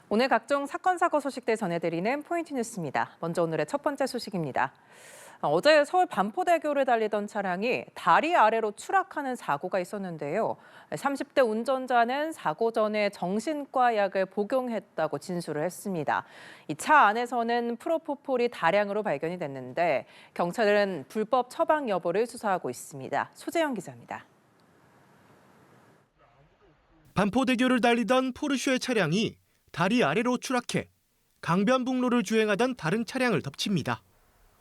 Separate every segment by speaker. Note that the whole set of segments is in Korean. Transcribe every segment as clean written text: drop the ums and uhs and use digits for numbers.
Speaker 1: 오늘 각종 사건, 사고 소식들 전해드리는 포인트 뉴스입니다. 먼저 오늘의 첫 번째 소식입니다. 어제 서울 반포대교를 달리던 차량이 다리 아래로 추락하는 사고가 있었는데요. 30대 운전자는 사고 전에 정신과 약을 복용했다고 진술을 했습니다. 이 차 안에서는 프로포폴이 다량으로 발견이 됐는데 경찰은 불법 처방 여부를 수사하고 있습니다. 소재영 기자입니다.
Speaker 2: 반포대교를 달리던 포르쉐 차량이 다리 아래로 추락해 강변북로를 주행하던 다른 차량을 덮칩니다.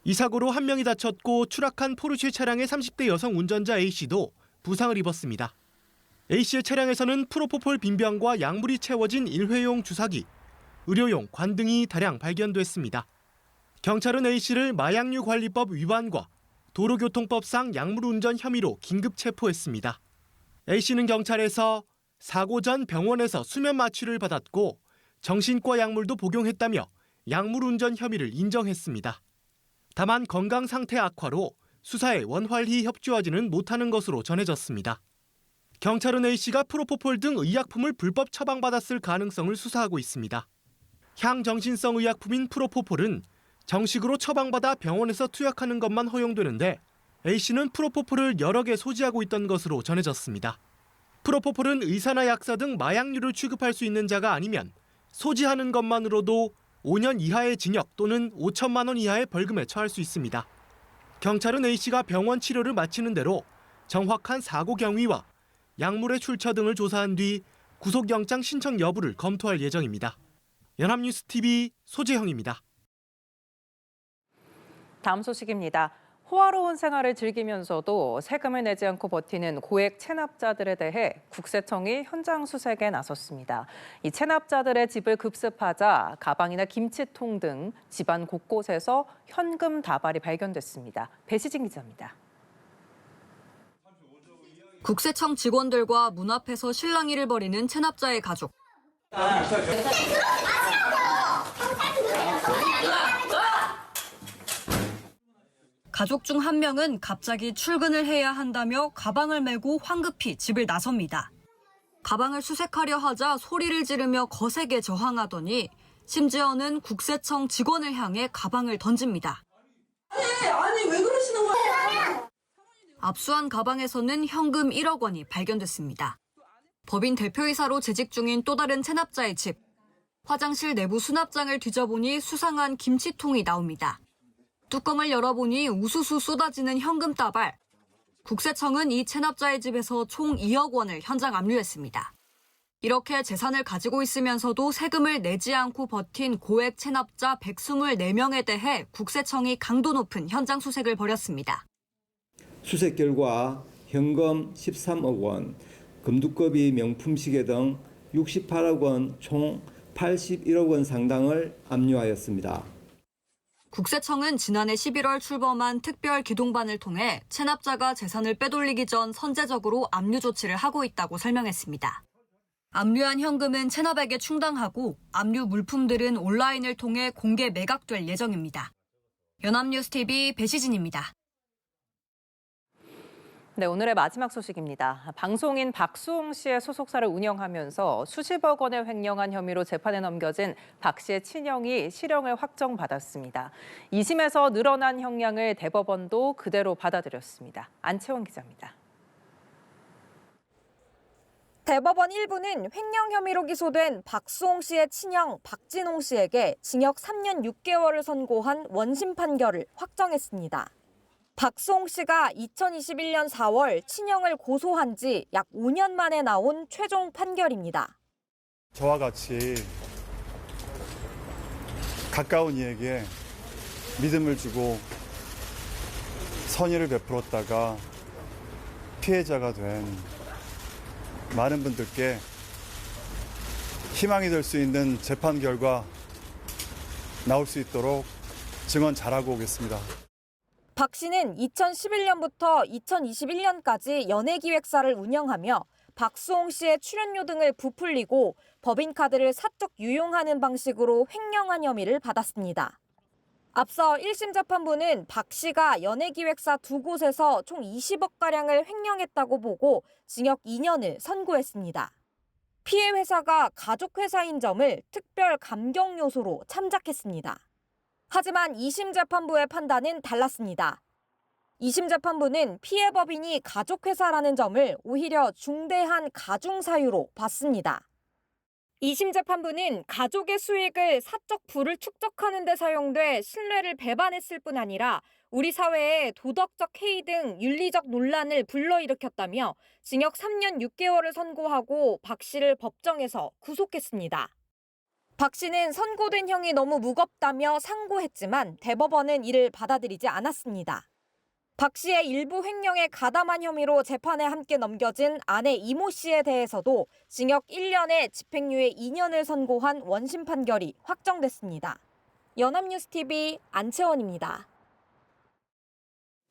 Speaker 2: 이 사고로 한 명이 다쳤고 추락한 포르쉐 차량의 30대 여성 운전자 A씨도 부상을 입었습니다. A씨의 차량에서는 프로포폴 빈병과 약물이 채워진 일회용 주사기, 의료용 관 등이 다량 발견됐습니다. 경찰은 A씨를 마약류 관리법 위반과 도로교통법상 약물운전 혐의로 긴급 체포했습니다. A씨는 경찰에서 사고 전 병원에서 수면 마취를 받았고 정신과 약물도 복용했다며 약물운전 혐의를 인정했습니다. 다만 건강 상태 악화로 수사에 원활히 협조하지는 못하는 것으로 전해졌습니다. 경찰은 A씨가 프로포폴 등 의약품을 불법 처방받았을 가능성을 수사하고 있습니다. 향정신성 의약품인 프로포폴은 정식으로 처방받아 병원에서 투약하는 것만 허용되는데 A씨는 프로포폴을 여러 개 소지하고 있던 것으로 전해졌습니다. 프로포폴은 의사나 약사 등 마약류를 취급할 수 있는 자가 아니면 소지하는 것만으로도 5년 이하의 징역 또는 5천만 원 이하의 벌금에 처할 수 있습니다. 경찰은 A씨가 병원 치료를 마치는 대로 정확한 사고 경위와 약물의 출처 등을 조사한 뒤 구속영장 신청 여부를 검토할 예정입니다. 연합뉴스TV 소재형입니다.
Speaker 1: 다음 소식입니다. 호화로운 생활을 즐기면서도 세금을 내지 않고 버티는 고액 체납자들에 대해 국세청이 현장 수색에 나섰습니다. 이 체납자들의 집을 급습하자 가방이나 김치통 등 집안 곳곳에서 현금 다발이 발견됐습니다. 배시진 기자입니다.
Speaker 3: 국세청 직원들과 문 앞에서 실랑이를 벌이는 체납자의 가족. 가족 중 한 명은 갑자기 출근을 해야 한다며 가방을 메고 황급히 집을 나섭니다. 가방을 수색하려 하자 소리를 지르며 거세게 저항하더니 심지어는 국세청 직원을 향해 가방을 던집니다.
Speaker 4: 아니 왜 그러시는 거예요?
Speaker 3: 압수한 가방에서는 현금 1억 원이 발견됐습니다. 법인 대표이사로 재직 중인 또 다른 체납자의 집. 화장실 내부 수납장을 뒤져보니 수상한 김치통이 나옵니다. 뚜껑을 열어보니 우수수 쏟아지는 현금 다발. 국세청은 이 체납자의 집에서 총 2억 원을 현장 압류했습니다. 이렇게 재산을 가지고 있으면서도 세금을 내지 않고 버틴 고액 체납자 124명에 대해 국세청이 강도 높은 현장 수색을 벌였습니다.
Speaker 5: 수색 결과 현금 13억 원, 금두꺼비 명품 시계 등 68억 원, 총 81억 원 상당을 압류하였습니다.
Speaker 3: 국세청은 지난해 11월 출범한 특별 기동반을 통해 체납자가 재산을 빼돌리기 전 선제적으로 압류 조치를 하고 있다고 설명했습니다. 압류한 현금은 체납액에 충당하고 압류 물품들은 온라인을 통해 공개 매각될 예정입니다. 연합뉴스TV 배시진입니다.
Speaker 1: 네, 오늘의 마지막 소식입니다. 방송인 박수홍 씨의 소속사를 운영하면서 수십억 원을 횡령한 혐의로 재판에 넘겨진 박 씨의 친형이 실형을 확정받았습니다. 2심에서 늘어난 형량을 대법원도 그대로 받아들였습니다. 안채원 기자입니다.
Speaker 6: 대법원 1부는 횡령 혐의로 기소된 박수홍 씨의 친형 박진홍 씨에게 징역 3년 6개월을 선고한 원심 판결을 확정했습니다. 박수홍 씨가 2021년 4월 친형을 고소한 지 약 5년 만에 나온 최종 판결입니다.
Speaker 7: 저와 같이 가까운 이에게 믿음을 주고 선의를 베풀었다가 피해자가 된 많은 분들께 희망이 될 수 있는 재판 결과 나올 수 있도록 증언 잘하고 오겠습니다.
Speaker 6: 박 씨는 2011년부터 2021년까지 연예기획사를 운영하며 박수홍 씨의 출연료 등을 부풀리고 법인카드를 사적 유용하는 방식으로 횡령한 혐의를 받았습니다. 앞서 1심 재판부는 박 씨가 연예기획사 두 곳에서 총 20억가량을 횡령했다고 보고 징역 2년을 선고했습니다. 피해 회사가 가족 회사인 점을 특별 감경 요소로 참작했습니다. 하지만 2심 재판부의 판단은 달랐습니다. 2심 재판부는 피해 법인이 가족 회사라는 점을 오히려 중대한 가중 사유로 봤습니다. 2심 재판부는 가족의 수익을 사적 부를 축적하는 데 사용돼 신뢰를 배반했을 뿐 아니라 우리 사회에 도덕적 해이 등 윤리적 논란을 불러일으켰다며 징역 3년 6개월을 선고하고 박 씨를 법정에서 구속했습니다. 박 씨는 선고된 형이 너무 무겁다며 상고했지만 대법원은 이를 받아들이지 않았습니다. 박 씨의 일부 횡령에 가담한 혐의로 재판에 함께 넘겨진 아내 이모 씨에 대해서도 징역 1년에 집행유예 2년을 선고한 원심 판결이 확정됐습니다. 연합뉴스TV 안채원입니다.